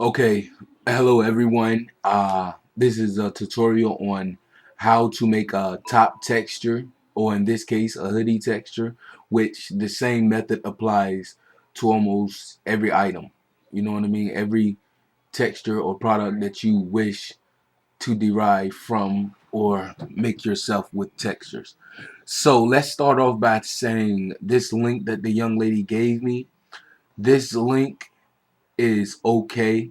Okay, hello everyone. This is a tutorial on how to make a top texture, or in this case, a hoodie texture, which the same method applies to almost every item. You know what I mean? Every texture or product that you wish to derive from or make yourself with textures. So let's start off by saying this link that the young lady gave me. This link is okay,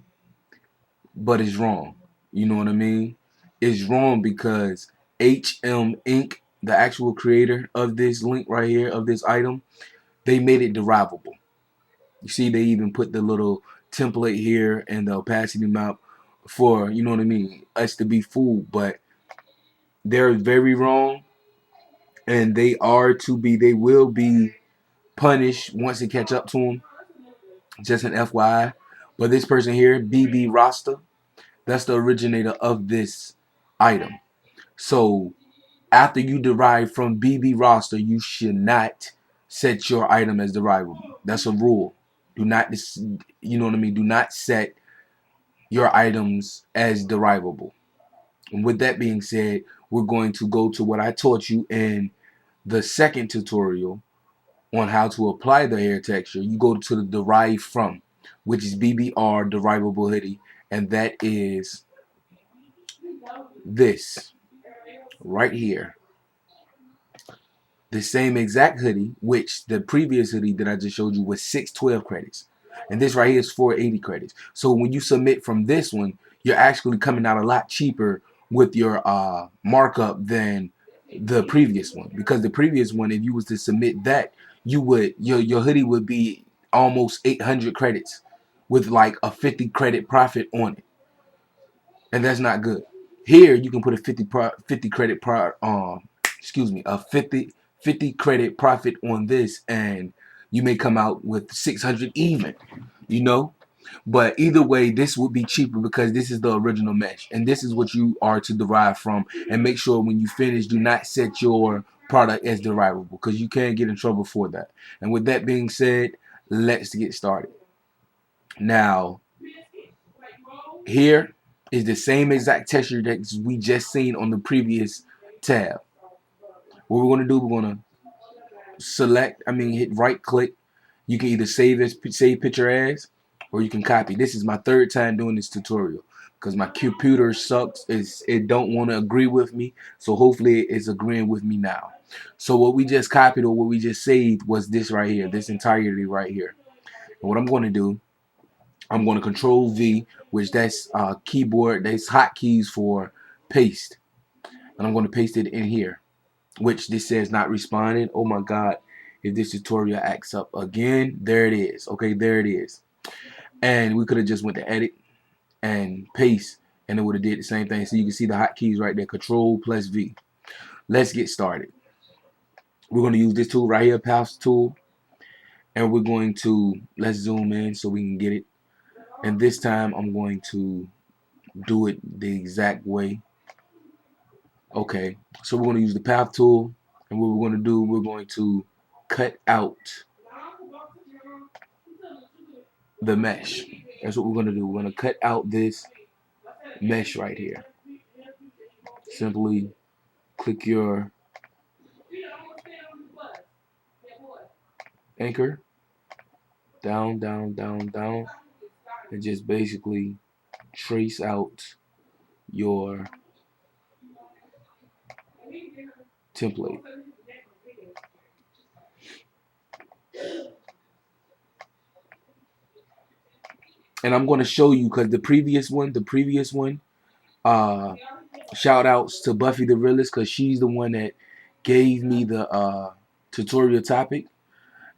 but it's wrong. You know what I mean? It's wrong because HM Inc., the actual creator of this link right here, of this item, they made it derivable. You see, they even put the little template here and the opacity map for, you know what I mean, us to be fooled. But they're very wrong, and they will be punished once they catch up to them. Just an FYI. But this person here, BB Rasta, that's the originator of this item. So after you derive from BB roster, you should not set your item as derivable. That's a rule. Do not, you know what I mean? Do not set your items as derivable. And with that being said, we're going to go to what I taught you in the second tutorial on how to apply the hair texture. You go to the derive from, which is BBR derivable hoodie, and that is this right here. The same exact hoodie, which the previous hoodie that I just showed you was 612 credits. And this right here is 480 credits. So when you submit from this one, you're actually coming out a lot cheaper with your markup than the previous one. Because the previous one, if you was to submit that, you would your hoodie would be almost 800 credits with like a 50 credit profit on it. And that's not good. Here you can put a 50 credit excuse me, a 50 credit profit on this, and you may come out with 600 even, you know. But either way, this would be cheaper because this is the original mesh, and this is what you are to derive from. And make sure when you finish, do not set your product as derivable because you can get in trouble for that. And with that being said, let's get started. Now, here is the same exact texture that we just seen on the previous tab. What we're going to do, we're going to hit right click. You can either save picture as, or you can copy. This is my third time doing this tutorial because my computer sucks. It don't want to agree with me, so hopefully it's agreeing with me now. So what we just copied or what we just saved was this right here, this entirety right here. And what I'm going to do, I'm going to Control V, which that's keyboard, that's hotkeys for paste, and I'm going to paste it in here, which this says not responding. Oh my God, if this tutorial acts up again, there it is. Okay, there it is. And we could have just went to edit and paste, and it would have did the same thing. So you can see the hotkeys right there, Control plus V. Let's get started. We're going to use this tool right here, Path tool, and we're going to, let's zoom in so we can get it. And this time I'm going to do it the exact way. Okay, so we're going to use the path tool, and what we're going to do, we're going to cut out the mesh. That's what we're going to do. We're going to cut out this mesh right here. Simply click your anchor down, down, down, down, and just basically trace out your template. And I'm going to show you because the previous one, shout outs to Buffy the Realist because she's the one that gave me the tutorial topic.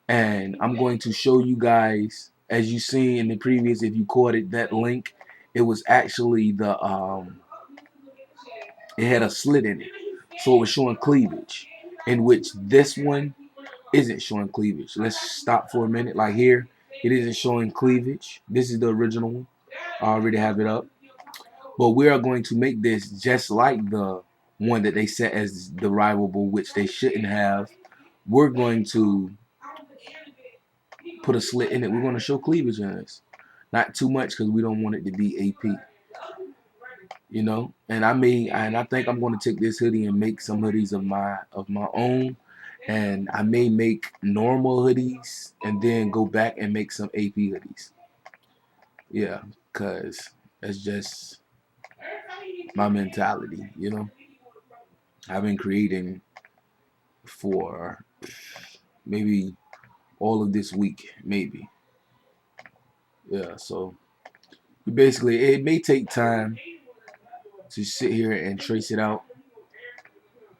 And I'm going to show you guys, as you seen in the previous, if you caught it, that link, it was actually it had a slit in it. So it was showing cleavage, in which this one isn't showing cleavage. Let's stop for a minute. Like here, it isn't showing cleavage. This is the original one. I already have it up. But we are going to make this just like the one that they set as derivable, which they shouldn't have. We're going to put a slit in it. We're going to show cleavage in this. Not too much because we don't want it to be AP. You know, and I think I'm going to take this hoodie and make some hoodies of my own, and I may make normal hoodies and then go back and make some AP hoodies. Yeah, cause that's just my mentality. You know, I've been creating for maybe all of this week, maybe. Yeah, so basically, it may take time to sit here and trace it out,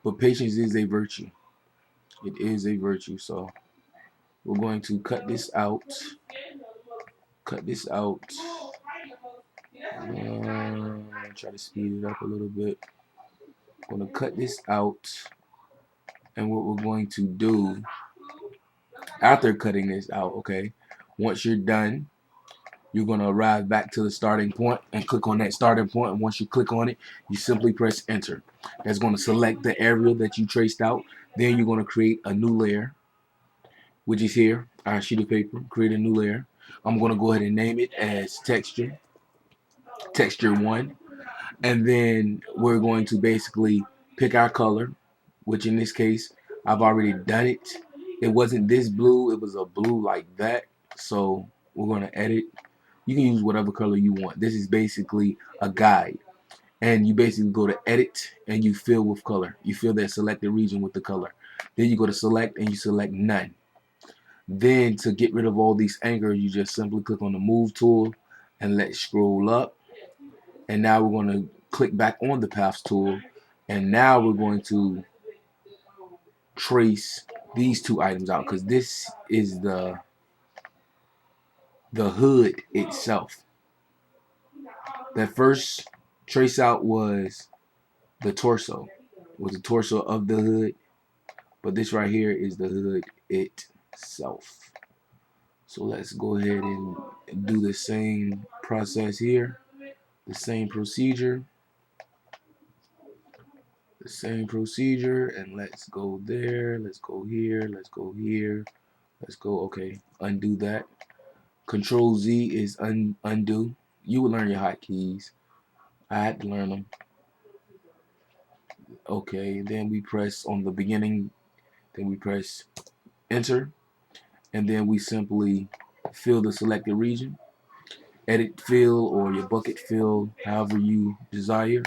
but patience is a virtue. It is a virtue. So we're going to cut this out. Cut this out. Try to speed it up a little bit. I'm going to cut this out. And what we're going to do after cutting this out, okay, once you're done, you're going to arrive back to the starting point and click on that starting point. And once you click on it, you simply press enter. That's going to select the area that you traced out. Then you're going to create a new layer, which is here, our sheet of paper. Create a new layer. I'm going to go ahead and name it as texture 1. And then we're going to basically pick our color, which in this case, I've already done it. It wasn't this blue, it was a blue like that. So we're going to edit. You can use whatever color you want. This is basically a guide. And you basically go to edit and you fill with color. You fill that selected region with the color. Then you go to select and you select none. Then to get rid of all these anchors, you just simply click on the move tool and let scroll up. And now we're going to click back on the paths tool. And now we're going to trace these two items out because this is the hood itself. That first trace out was the torso, of the hood, but this right here is the hood itself. So let's go ahead and do the same process here, the same procedure, and let's go there, let's go here, let's go here, let's go, okay, undo that. Control Z is undo. You will learn your hotkeys. I had to learn them. Okay, then we press on the beginning, then we press enter, and then we simply fill the selected region. Edit fill or your bucket fill, however you desire.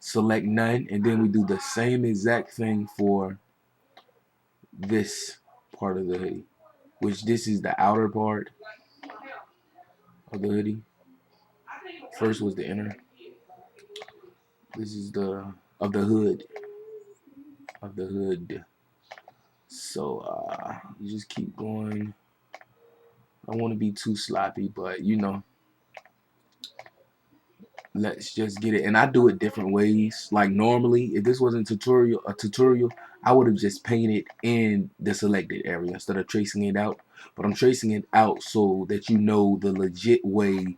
Select none, and then we do the same exact thing for this part of the hoodie, which this is the outer part of the hoodie. First was the inner. This is the of the hood. So you just keep going. I don't want to be too sloppy, but you know, let's just get it. And I do it different ways. Like normally, if this wasn't a tutorial, I would have just painted in the selected area instead of tracing it out. But I'm tracing it out so that you know the legit way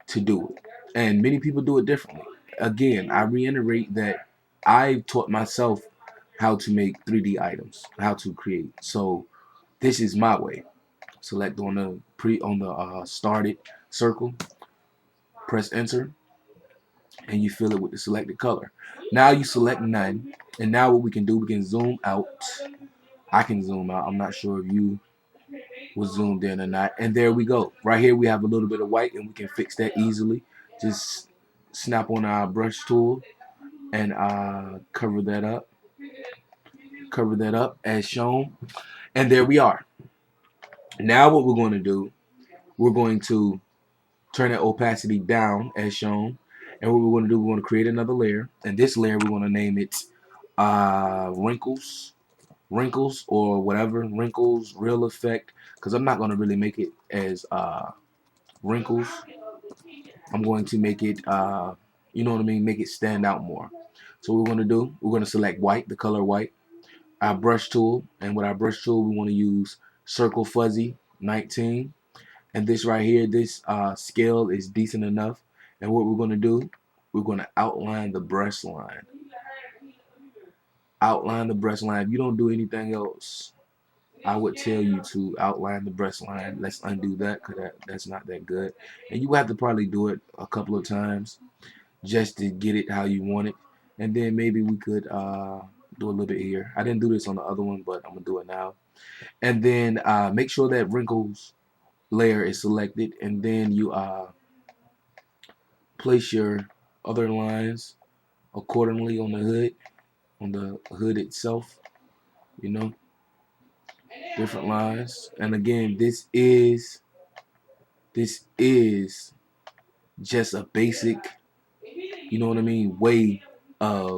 to do it. And many people do it differently. Again, I reiterate that I taught myself how to make 3D items, how to create. So this is my way. Select on the started circle, press enter, and you fill it with the selected color. Now you select none, and now what we can do, we can zoom out. I can zoom out. I'm not sure if you was zoomed in or not. And there we go. Right here we have a little bit of white, and we can fix that easily. Just snap on our brush tool and cover that up. Cover that up as shown. And there we are. Now what we're going to do, we're going to turn that opacity down as shown. And what we're going to do, we're going to create another layer. And this layer, we're going to name it wrinkles or whatever, wrinkles, real effect. Because I'm not going to really make it as wrinkles. I'm going to make it, you know what I mean, make it stand out more. So what we're going to do, we're going to select white, the color white, our brush tool. And with our brush tool, we want to use Circle Fuzzy 19. And this right here, this scale is decent enough. And what we're going to do, we're going to outline the brush line. Outline the brush line. If you don't do anything else, I would tell you to outline the breast line. Let's undo that because that's not that good. And you have to probably do it a couple of times just to get it how you want it. And then maybe we could do a little bit here. I didn't do this on the other one, but I'm going to do it now. And then make sure that wrinkles layer is selected. And then you place your other lines accordingly on the hood itself, you know, different lines. And again, this is just a basic, you know what I mean, way of